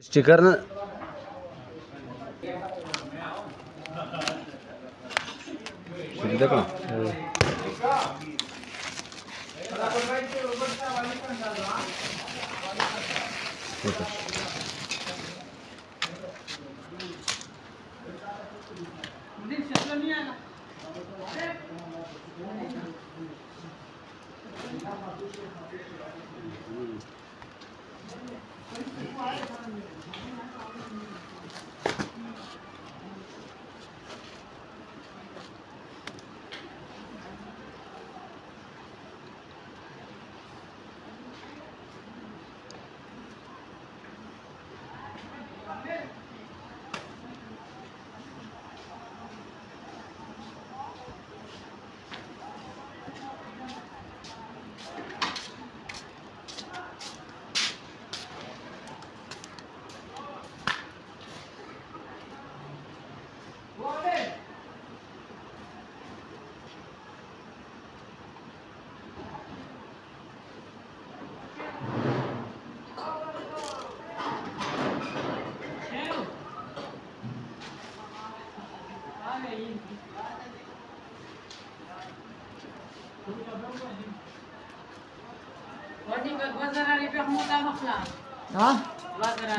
Sticker ना देखो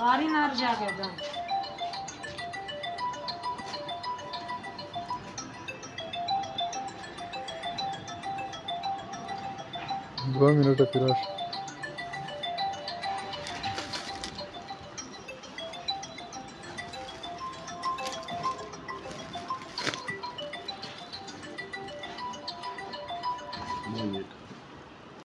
पारी नार जाके एकदम 2 минуты пирож. Нет.